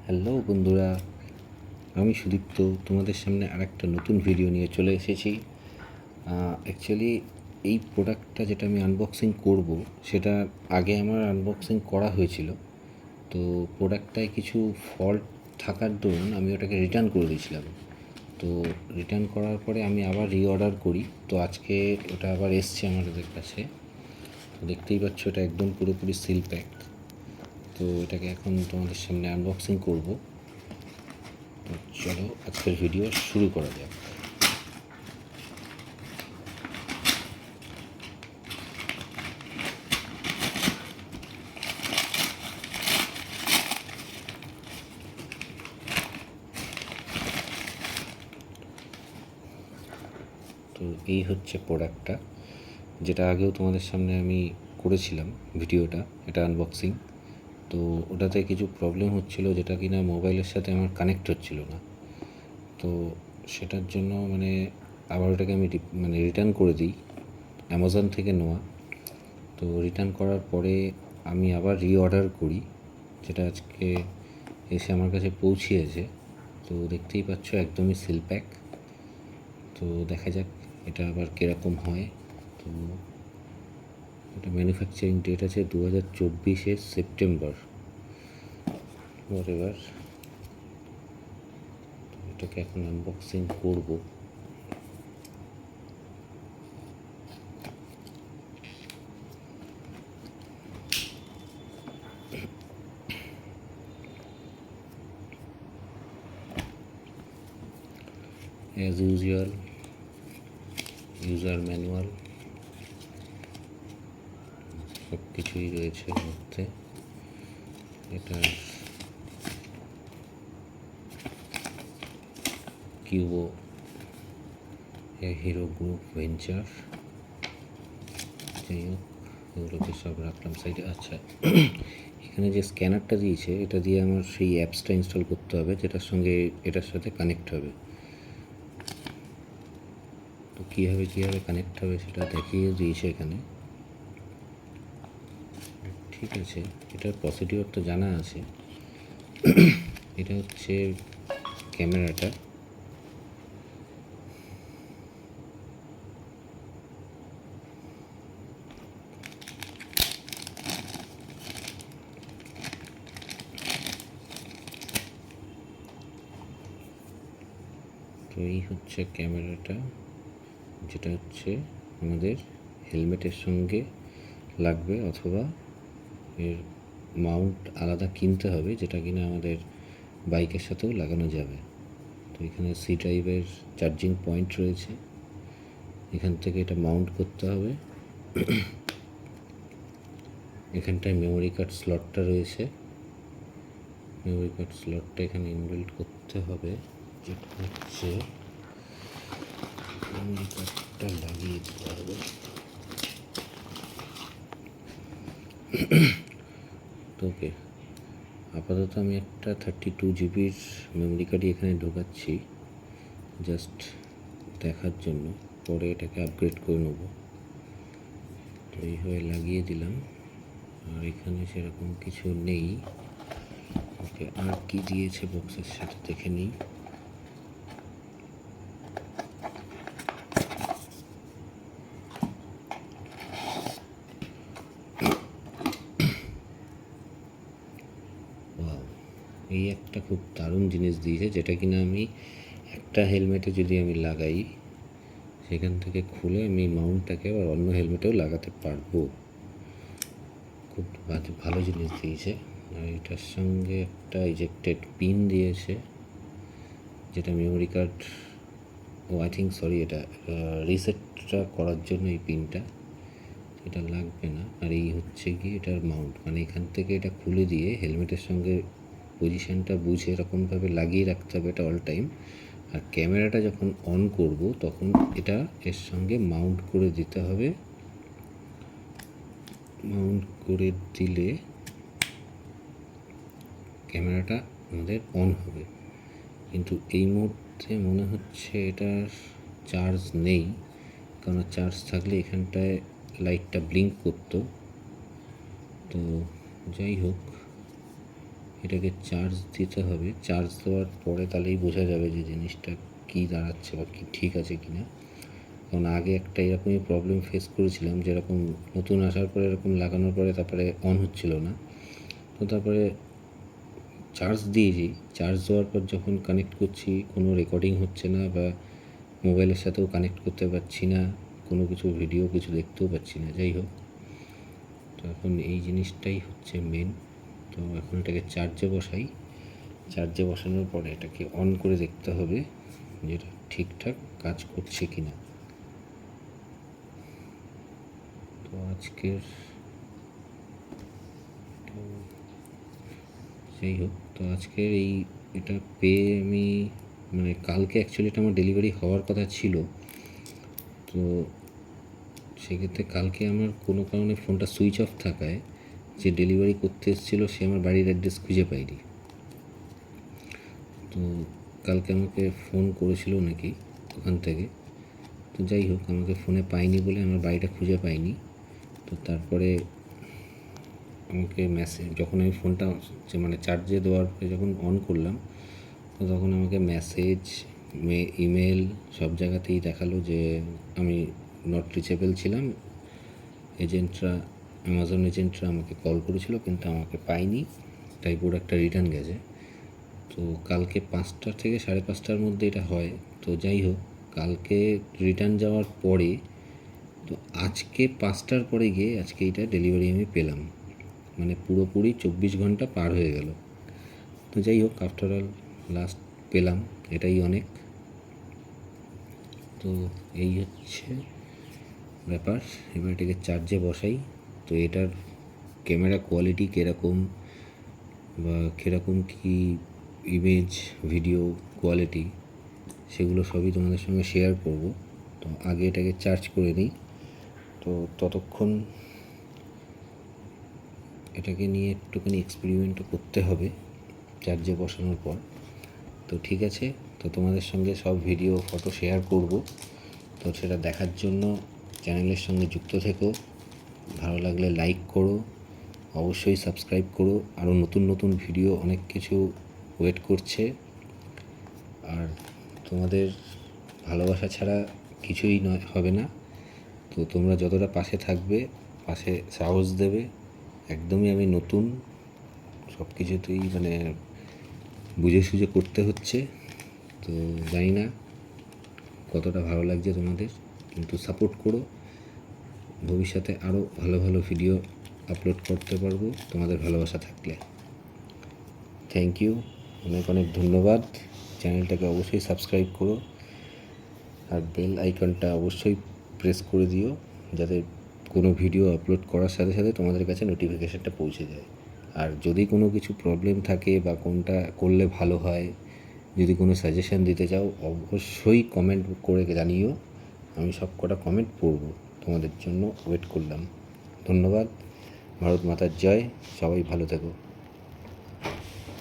Hello বন্ধুরা, আমি সুদীপ্ত তোমাদের সামনে আরেকটা নতুন ভিডিও নিয়ে চলে এসেছি। অ্যাকচুয়ালি এই প্রোডাক্টটা যেটা আমি আনবক্সিং করব সেটা আগে আমার আনবক্সিং করা হয়েছিল। তো প্রোডাক্টটায় কিছু ফল্ট থাকার দরুন আমি ওটাকে রিটার্ন করে দিয়েছিলাম। তো রিটার্ন করার পরে আমি আবার রিঅর্ডার করি। তো আজকে ওটা আবার এসছে আমাদের কাছে। তো দেখতেই পাচ্ছ এটা একদম পুরোপুরি সিল প্যাক। তো এটাকে এখন তোমাদের সামনে আনবক্সিং করব। তো চলো আজকের ভিডিও শুরু করা যাক। তো এই হচ্ছে প্রোডাক্টটা, যেটা আগেও তোমাদের সামনে আমি করেছিলাম ভিডিওটা, এটা আনবক্সিং। তো ওটাতে কিছু প্রবলেম হচ্ছিল, যেটা কিনা মোবাইলের সাথে আমার কানেক্ট হচ্ছিল না। তো সেটার জন্য আবার ওটাকে আমি রিটার্ন করে দিই, অ্যামাজন থেকে নেওয়া। তো রিটার্ন করার পরে আমি আবার রিঅর্ডার করি, যেটা আজকে এসে আমার কাছে পৌঁছিয়েছে। তো দেখতেই পাচ্ছ একদমই সিল প্যাক। তো দেখা যাক এটা আবার কীরকম হয়। তো এটা ম্যানুফ্যাকচারিং ডেট আছে 2024 সেপ্টেম্বর। এবার এটাকে এখন আনবক্সিং করব। অ্যাজ ইউজুয়াল ইউজার ম্যানুয়াল সব কিছুই রয়েছে এর মধ্যে। এটা কিউবো হিরো গ্রুপ ভেঞ্চার। যাই হোক, এগুলোকে সব রাখলাম সাইডে। আচ্ছা, এখানে যে স্ক্যানারটা দিয়েছে, এটা দিয়ে আমার সেই অ্যাপসটা ইনস্টল করতে হবে, যেটার সঙ্গে এটার সাথে কানেক্ট হবে। তো কীভাবে কানেক্ট হবে সেটা দেখিয়ে দিয়েছে এখানে। ঠিক আছে, এটার প্রসিডিওর তো জানা আছে। এটা হচ্ছে ক্যামেরাটা। তো এই হচ্ছে ক্যামেরাটা, যেটা হচ্ছে আমাদের হেলমেটের সঙ্গে লাগবে, অথবা এর মাউন্ট আলাদা কিনতে হবে, যেটা কিনা আমাদের বাইকের সাথেও লাগানো যাবে। তো এখানে সি টাইপের চার্জিং পয়েন্ট রয়েছে, এখান থেকে এটা মাউন্ট করতে হবে। এখানটায় মেমোরি কার্ড স্লটটা রয়েছে, মেমোরি কার্ড স্লটটা এখানে ইনবিল্ট করতে হবে, যেটা হচ্ছে মেমোরি কার্ডটা লাগিয়ে দিতে হবে। তো ওকে, আপাতত আমি একটা 32 জিবির মেমোরি কার্ডই এখানে ঢোকাচ্ছি, জাস্ট দেখার জন্য। পরে এটাকে আপগ্রেড করে নেব। তো এইভাবে লাগিয়ে দিলাম, আর এখানে সেরকম কিছু নেই। ওকে, আর কি দিয়েছে বক্সের সাথে দেখে নিই। এই একটা খুব দারুণ জিনিস দিয়েছে, যেটা কিনা আমি একটা হেলমেটে যদি আমি লাগাই, সেখান থেকে খুলে আমি মাউন্টটাকে আবার অন্য হেলমেটেও লাগাতে পারবো। খুব ভালো জিনিস দিয়েছে। আর এটার সঙ্গে একটা ইজেক্টেড পিন দিয়েছে, যেটা মেমোরি কার্ড, আই থিঙ্ক এটা রিসেটটা করার জন্য এই পিনটা, এটা লাগবে না। আর এই হচ্ছে কি এটার মাউন্ট, এখান থেকে এটা খুলে দিয়ে হেলমেটের সঙ্গে পজিশানটা বুঝে এরকমভাবে লাগিয়ে রাখতে হবে এটা অল টাইম। আর ক্যামেরাটা যখন অন করব তখন এটা এর সঙ্গে মাউন্ট করে দিতে হবে। মাউন্ট করে দিলে ক্যামেরাটা আমাদের অন হবে। কিন্তু এই মুহূর্তে মনে হচ্ছে এটার চার্জ নেই, কারণ চার্জ থাকলে এখানটায় লাইটটা ব্লিঙ্ক করতো। তো যাই হোক, এটাকে চার্জ দিতে হবে। চার্জ দেওয়ার পরে তাহলেই বোঝা যাবে যে জিনিসটা কী দাঁড়াচ্ছে বা কী ঠিক আছে কি না। কারণ আগে একটা এরকমই প্রবলেম ফেস করেছিলাম, যেরকম নতুন আসার পরে এরকম লাগানোর পরে তারপরে অন হচ্ছিল না। তো তারপরে চার্জ দিয়েছি, চার্জ দেওয়ার পর যখন কানেক্ট করছি কোনো রেকর্ডিং হচ্ছে না বা মোবাইলের সাথেও কানেক্ট করতে পারছি না, কোনো কিছু ভিডিও কিছু দেখতেও পাচ্ছি না। যাই হোক, তো এখন এই জিনিসটাই হচ্ছে মেন। তো এখন এটাকে চার্জে বসাই। চার্জে বসানোর পরে এটাকে অন করে দেখতে হবে যে এটা ঠিকঠাক কাজ করছে কি না। তো যাই হোক, তো আজকের এটা পেয়ে আমি মানে কালকে অ্যাকচুয়ালি এটা আমার ডেলিভারি হওয়ার কথা ছিল। তো সেক্ষেত্রে কালকে আমার কোনো কারণে ফোনটা সুইচ অফ থাকায় যে ডেলিভারি করতে এসেছিলো সে আমার বাড়ির অ্যাড্রেস খুঁজে পাইনি। তো কালকে আমাকে ফোন করেছিল নাকি ওখান থেকে। তো যাই হোক, আমাকে ফোনে পাইনি বলে আমার বাড়িটা খুঁজে পাইনি। তো তারপরে আমাকে মেসেজ, যখন আমি ফোনটা মানে চার্জে দেওয়ার পরে যখন অন করলাম, তো তখন আমাকে মেসেজ, ইমেল সব জায়গাতেই দেখালো যে আমি নট রিচেবল ছিলাম। অ্যামাজন এজেন্টরা আমাকে কল করেছিল কিন্তু আমাকে পাইনি, তাই প্রোডাক্টটা রিটার্ন গেছে। তো কালকে 5টা থেকে 5:30টার মধ্যে এটা হয়। তো যাই হোক, কালকে রিটার্ন যাওয়ার পরে তো আজকে 5টার পরে গিয়ে আজকে এটা ডেলিভারি আমি পেলাম, মানে পুরোপুরি 24 ঘন্টা পার হয়ে গেল। তো যাই হোক, আফটার অল লাস্ট পেলাম, এটাই অনেক। তো এই হচ্ছে ব্যাপার। এবার এটাকে চার্জে বসাই। তো এটার ক্যামেরা কোয়ালিটি কীরকম বা কীরকম কী ইমেজ ভিডিও কোয়ালিটি সেগুলো সবই তোমাদের সঙ্গে শেয়ার করব। তো আগে এটাকে চার্জ করে নিই। তো ততক্ষণ এটাকে নিয়ে একটুখানি এক্সপেরিমেন্টও করতে হবে চার্জে বসানোর পর। তো ঠিক আছে, তো তোমাদের সঙ্গে সব ভিডিও ফটো শেয়ার করব। তো সেটা দেখার জন্য চ্যানেলের সঙ্গে যুক্ত থেকো। ভালো লাগলে লাইক করো, অবশ্যই সাবস্ক্রাইব করো। আরও নতুন নতুন ভিডিও অনেক কিছু ওয়েট করছে। আর তোমাদের ভালোবাসা ছাড়া কিছুই হবে না। তো তোমরা যতটা পাশে থাকবে, পাশে সাহস দেবে। একদমই আমি নতুন, সব কিছুতেই মানে বুঝে সুঝে করতে হচ্ছে। তো জানি না কতটা ভালো লাগছে তোমাদের, কিন্তু সাপোর্ট করো। ভবিষ্যতে আরও ভালো ভালো ভিডিও আপলোড করতে পারবো তোমাদের ভালোবাসা থাকলে। থ্যাংক ইউ, অনেক অনেক ধন্যবাদ। চ্যানেলটাকে অবশ্যই সাবস্ক্রাইব করো আর বেল আইকনটা অবশ্যই প্রেস করে দিও, যাতে কোনো ভিডিও আপলোড করার সাথে সাথে তোমাদের কাছে নোটিফিকেশানটা পৌঁছে যায়। আর যদি কোনো কিছু প্রবলেম থাকে বা কোনটা করলে ভালো হয়, যদি কোনো সাজেশান দিতে চাও, অবশ্যই কমেন্ট করে জানিও। আমি সব কটা কমেন্ট পড়ব, তোমাদের জন্য ওয়েট করলাম। ধন্যবাদ। ভারত মাতার জয়। সবাই ভালো থেকো।